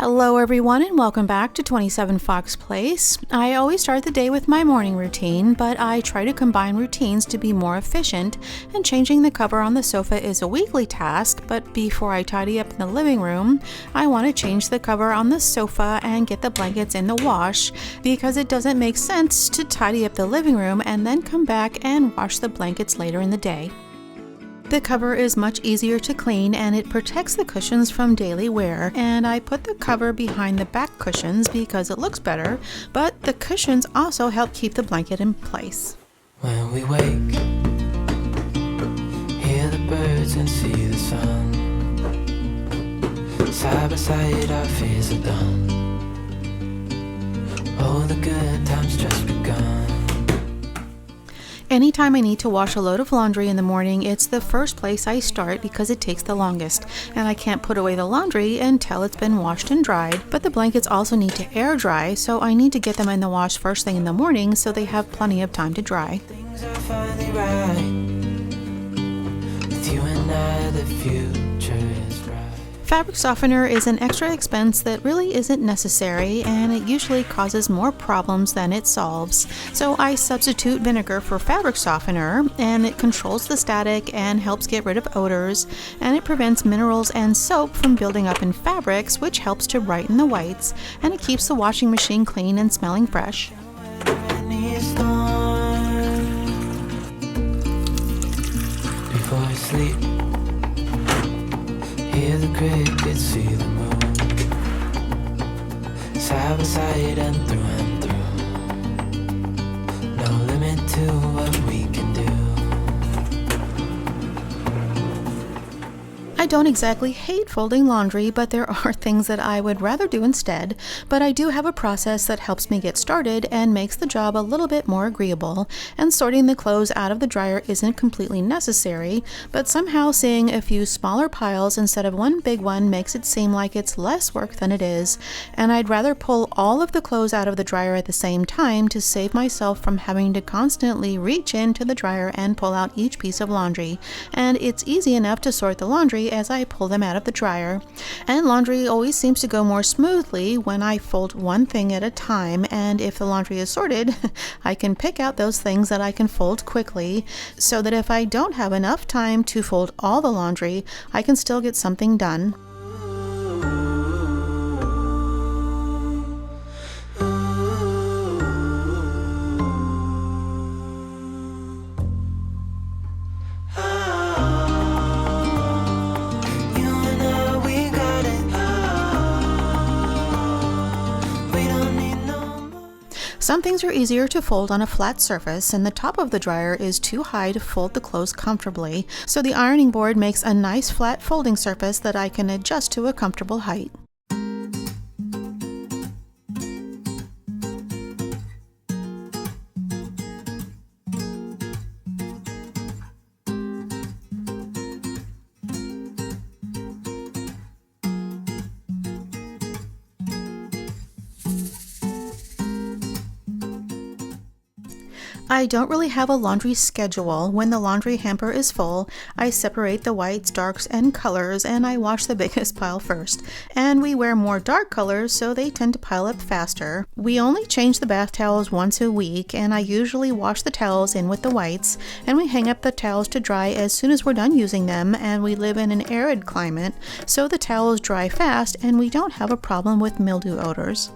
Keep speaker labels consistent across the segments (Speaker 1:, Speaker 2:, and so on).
Speaker 1: Hello everyone and welcome back to 27 Fox Place. I always start the day with my morning routine, but I try to combine routines to be more efficient, and changing the cover on the sofa is a weekly task, but before I tidy up in the living room, I want to change the cover on the sofa and get the blankets in the wash, because it doesn't make sense to tidy up the living room and then come back and wash the blankets later in the day. The cover is much easier to clean and it protects the cushions from daily wear, and I put the cover behind the back cushions because it looks better, but the cushions also help keep the blanket in place.
Speaker 2: When we wake, hear the birds and see the sun. Side by side our fears are done. Oh, the good times just begun.
Speaker 1: Anytime I need to wash a load of laundry in the morning, it's the first place I start because it takes the longest, and I can't put away the laundry until it's been washed and dried. But the blankets also need to air dry, so I need to get them in the wash first thing in the morning so they have plenty of time to dry.
Speaker 2: Things are finally right. With you and I, the future is bright.
Speaker 1: Fabric softener is an extra expense that really isn't necessary, and it usually causes more problems than it solves. So I substitute vinegar for fabric softener, and it controls the static and helps get rid of odors, and it prevents minerals and soap from building up in fabrics, which helps to brighten the whites, and it keeps the washing machine clean and smelling fresh.
Speaker 2: Before I sleep, hear the crickets, see the moon. Side by side and through, no limit to what we can do.
Speaker 1: I don't exactly hate folding laundry, but there are things that I would rather do instead. But I do have a process that helps me get started and makes the job a little bit more agreeable, and sorting the clothes out of the dryer isn't completely necessary, but somehow seeing a few smaller piles instead of one big one makes it seem like it's less work than it is, and I'd rather pull all of the clothes out of the dryer at the same time to save myself from having to constantly reach into the dryer and pull out each piece of laundry. And it's easy enough to sort the laundry as I pull them out of the dryer. And laundry always seems to go more smoothly when I fold one thing at a time, and if the laundry is sorted, I can pick out those things that I can fold quickly, so that if I don't have enough time to fold all the laundry, I can still get something done. Some things are easier to fold on a flat surface, and the top of the dryer is too high to fold the clothes comfortably, so the ironing board makes a nice flat folding surface that I can adjust to a comfortable height. I don't really have a laundry schedule. When the laundry hamper is full, I separate the whites, darks, and colors, and I wash the biggest pile first. And we wear more dark colors, so they tend to pile up faster. We only change the bath towels once a week, and I usually wash the towels in with the whites, and we hang up the towels to dry as soon as we're done using them, and we live in an arid climate, so the towels dry fast, and we don't have a problem with mildew odors.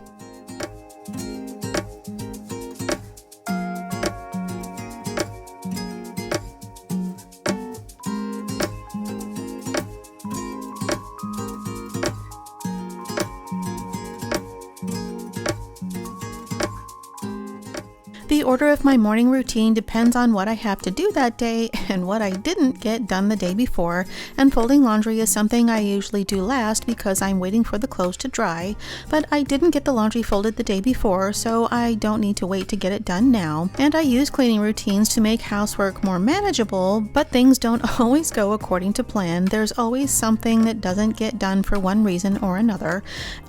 Speaker 1: The order of my morning routine depends on what I have to do that day and what I didn't get done the day before, and folding laundry is something I usually do last because I'm waiting for the clothes to dry, but I didn't get the laundry folded the day before, so I don't need to wait to get it done now. And I use cleaning routines to make housework more manageable, but things don't always go according to plan. There's always something that doesn't get done for one reason or another,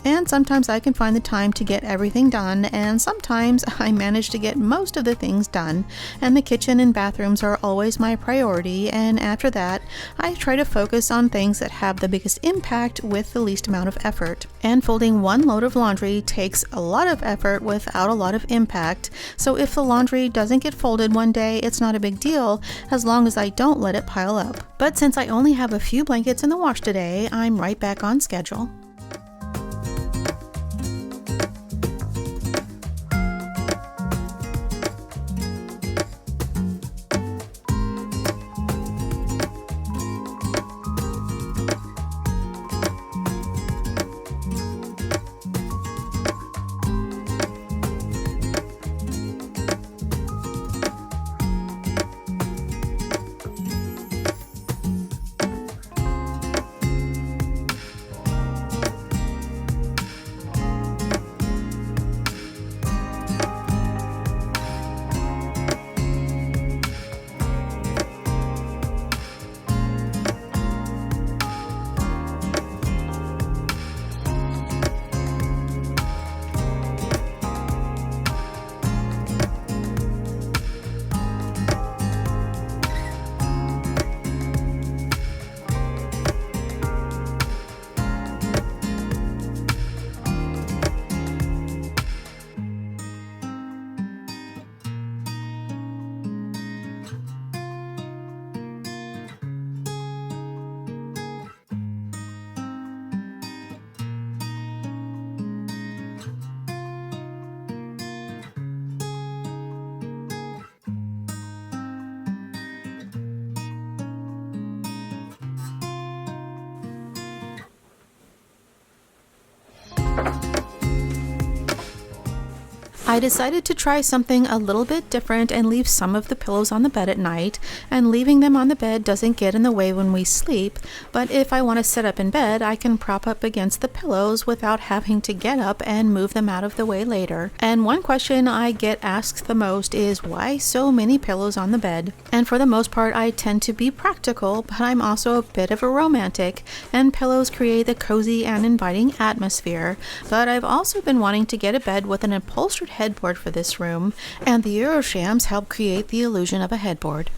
Speaker 1: and sometimes I can find the time to get everything done, and sometimes I manage to get most most of the things done, and the kitchen and bathrooms are always my priority, and after that, I try to focus on things that have the biggest impact with the least amount of effort. And folding one load of laundry takes a lot of effort without a lot of impact, so if the laundry doesn't get folded one day, it's not a big deal as long as I don't let it pile up. But since I only have a few blankets in the wash today, I'm right back on schedule. I decided to try something a little bit different and leave some of the pillows on the bed at night, and leaving them on the bed doesn't get in the way when we sleep, but if I want to sit up in bed, I can prop up against the pillows without having to get up and move them out of the way later. And one question I get asked the most is why so many pillows on the bed? And for the most part, I tend to be practical, but I'm also a bit of a romantic, and pillows create a cozy and inviting atmosphere. But I've also been wanting to get a bed with an upholstered headboard for this room, and the Euroshams help create the illusion of a headboard.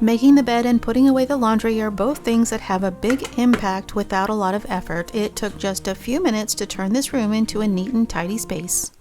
Speaker 1: Making the bed and putting away the laundry are both things that have a big impact without a lot of effort. It took just a few minutes to turn this room into a neat and tidy space.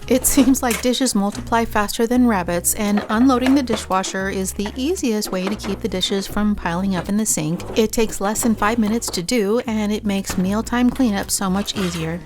Speaker 1: It seems like dishes multiply faster than rabbits, and unloading the dishwasher is the easiest way to keep the dishes from piling up in the sink. It takes less than 5 minutes to do, and it makes mealtime cleanup so much easier.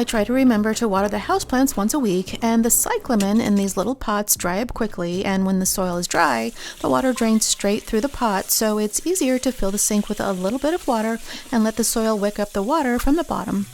Speaker 1: I try to remember to water the houseplants once a week, and the cyclamen in these little pots dry up quickly, and when the soil is dry, the water drains straight through the pot, so it's easier to fill the sink with a little bit of water and let the soil wick up the water from the bottom.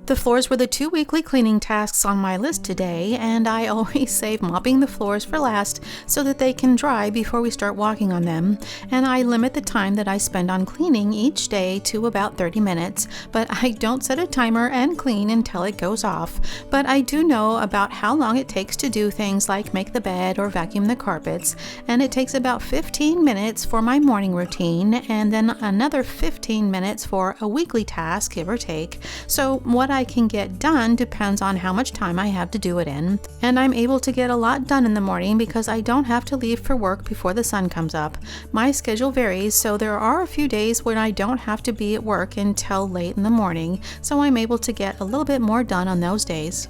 Speaker 1: The floors were the 2 weekly cleaning tasks on my list today, and I always save mopping the floors for last so that they can dry before we start walking on them, and I limit the time that I spend on cleaning each day to about 30 minutes, but I don't set a timer and clean until it goes off. But I do know about how long it takes to do things like make the bed or vacuum the carpets, and it takes about 15 minutes for my morning routine, and then another 15 minutes for a weekly task, give or take. So what I can get done depends on how much time I have to do it in, and I'm able to get a lot done in the morning because I don't have to leave for work before the sun comes up. My schedule varies, so there are a few days when I don't have to be at work until late in the morning, so I'm able to get a little bit more done on those days.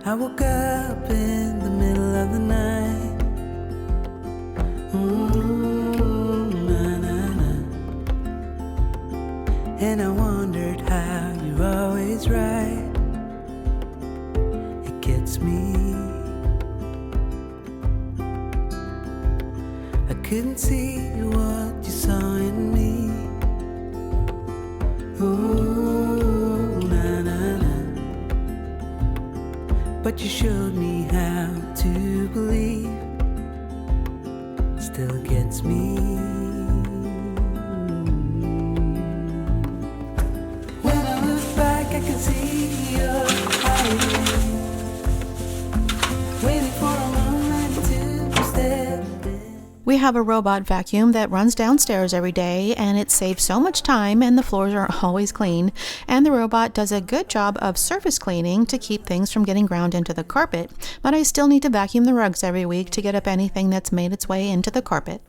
Speaker 2: I woke up in the middle of the night. Na, na, na. And I wondered how you're always right. It gets me. I couldn't see what you saw in me. Ooh, na, na, na. But you showed me how to believe. Still gets me. When I look back, I can see you're hiding, waiting for a moment to step in.
Speaker 1: We have a robot vacuum that runs downstairs every day, and it saves so much time, and the floors are always clean. And the robot does a good job of surface cleaning to keep things from getting ground into the carpet, but I still need to vacuum the rugs every week to get up anything that's made its way into the carpet.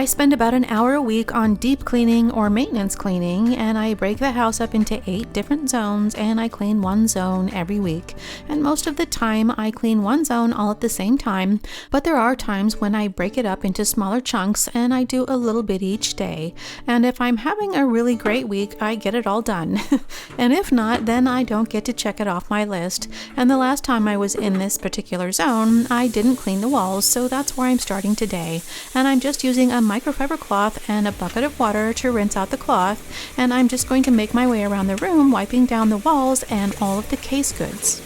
Speaker 1: I spend about an hour a week on deep cleaning or maintenance cleaning, and I break the house up into 8 different zones, and I clean one zone every week. And most of the time I clean one zone all at the same time, but there are times when I break it up into smaller chunks and I do a little bit each day. And if I'm having a really great week, I get it all done. And if not, then I don't get to check it off my list. And the last time I was in this particular zone, I didn't clean the walls, so that's where I'm starting today. And I'm just using a microfiber cloth and a bucket of water to rinse out the cloth, and I'm just going to make my way around the room, wiping down the walls and all of the case goods.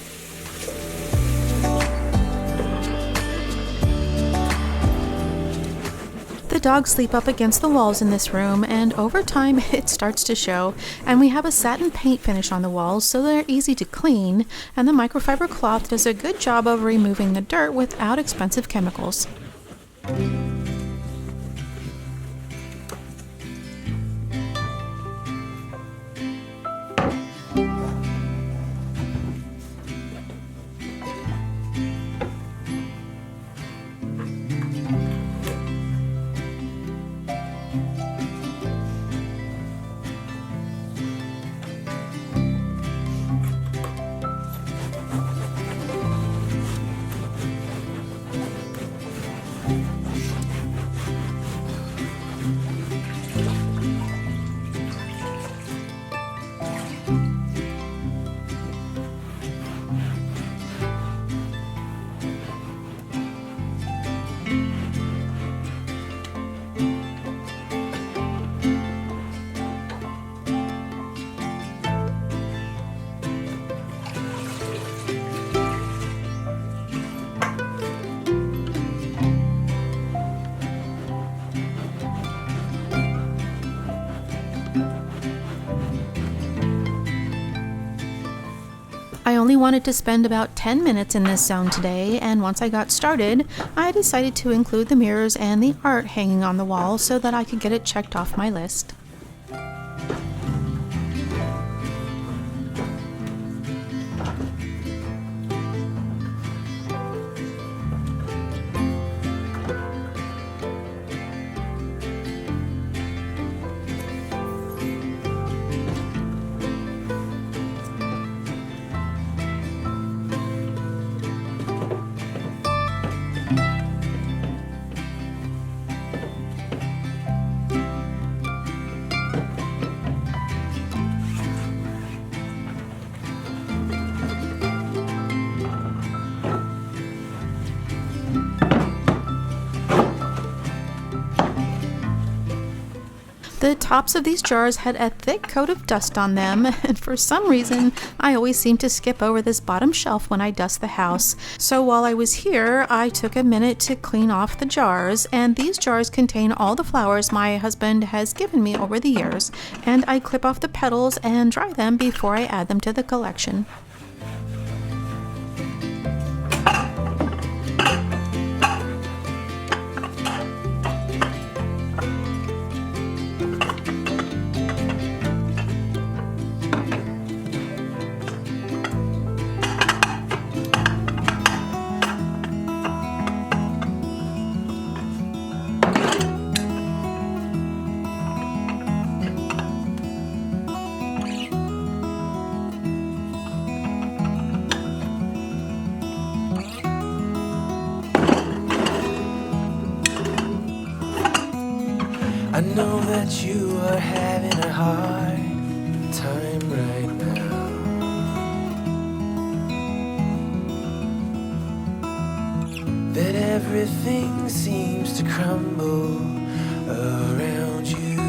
Speaker 1: The dogs sleep up against the walls in this room, and over time it starts to show, and we have a satin paint finish on the walls so they're easy to clean, and the microfiber cloth does a good job of removing the dirt without expensive chemicals. I only wanted to spend about 10 minutes in this zone today, and once I got started, I decided to include the mirrors and the art hanging on the wall so that I could get it checked off my list. The tops of these jars had a thick coat of dust on them, and for some reason, I always seem to skip over this bottom shelf when I dust the house. So while I was here, I took a minute to clean off the jars, and these jars contain all the flowers my husband has given me over the years, and I clip off the petals and dry them before I add them to the collection.
Speaker 2: I know that you are having a hard time right now. That everything seems to crumble around you.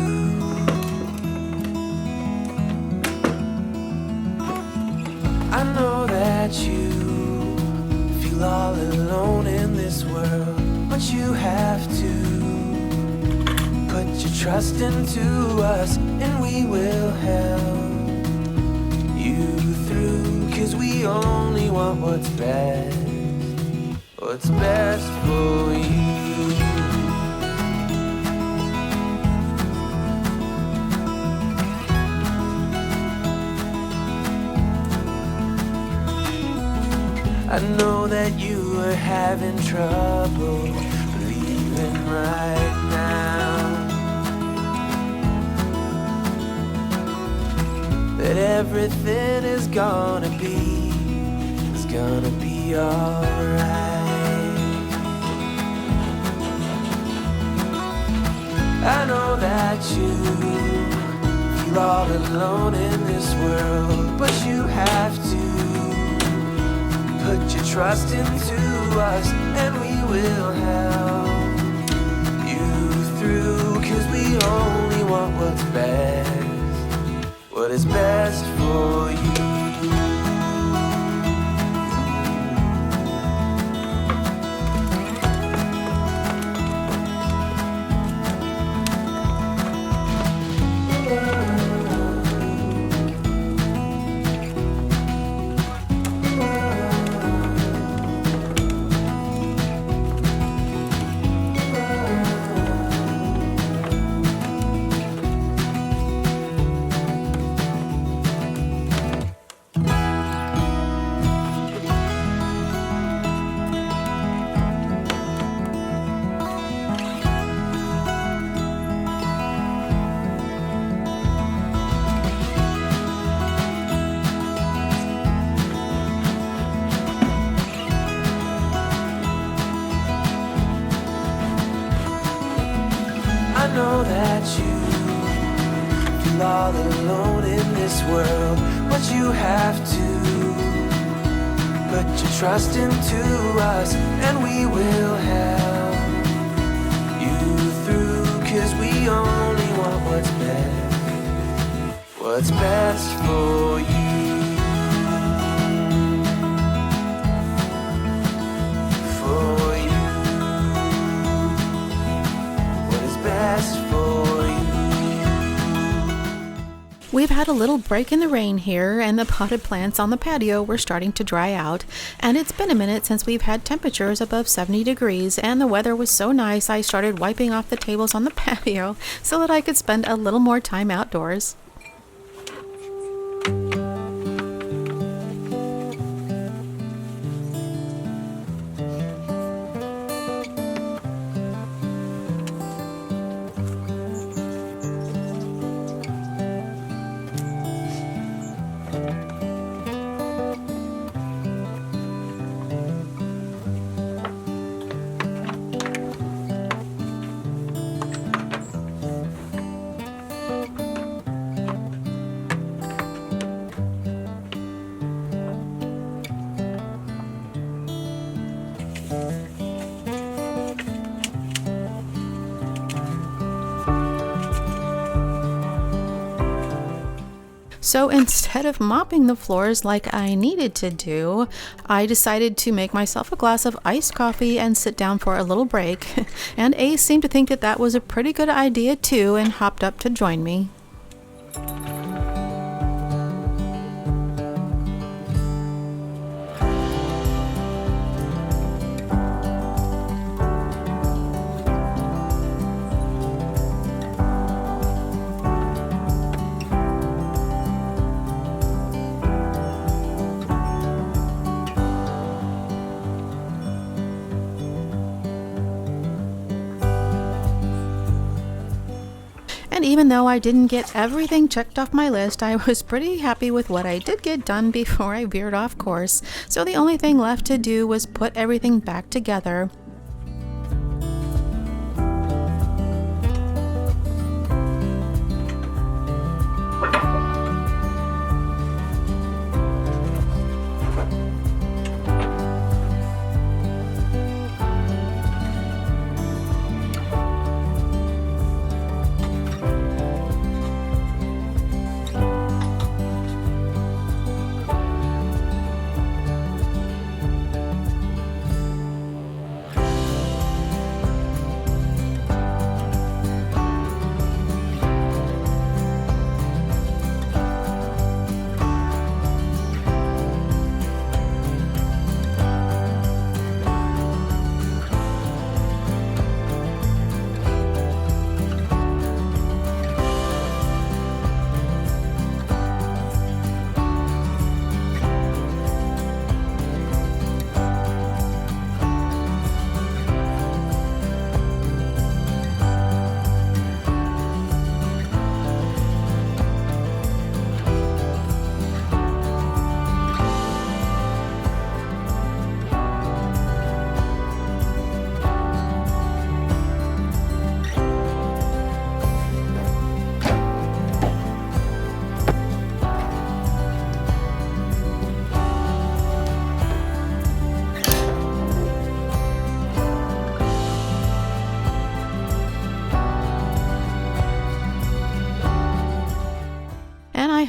Speaker 2: I know that you feel all alone in this world, but you have to put your trust into us, and we will help you through, 'cause we only want what's best for you. I know that you are having trouble believing right now. that everything is gonna be alright. I know that you feel all alone in this world, but you have to put your trust into us, and we will help you through, 'cause we only want what's best, what is best for you. I know that you feel all alone in this world, but you have to put your trust into us, and we will help you through, 'cause we only want what's best for you.
Speaker 1: We've had a little break in the rain here, and the potted plants on the patio were starting to dry out, and it's been a minute since we've had temperatures above 70 degrees, and the weather was so nice I started wiping off the tables on the patio so that I could spend a little more time outdoors. So instead of mopping the floors like I needed to do, I decided to make myself a glass of iced coffee and sit down for a little break. And Ace seemed to think that that was a pretty good idea too, and hopped up to join me. And even though I didn't get everything checked off my list, I was pretty happy with what I did get done before I veered off course. So the only thing left to do was put everything back together.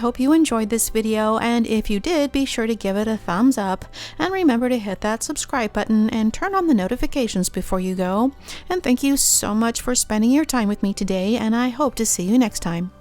Speaker 1: hope you enjoyed this video, and if you did, be sure to give it a thumbs up, and remember to hit that subscribe button and turn on the notifications before you go. And thank you so much for spending your time with me today, and I hope to see you next time.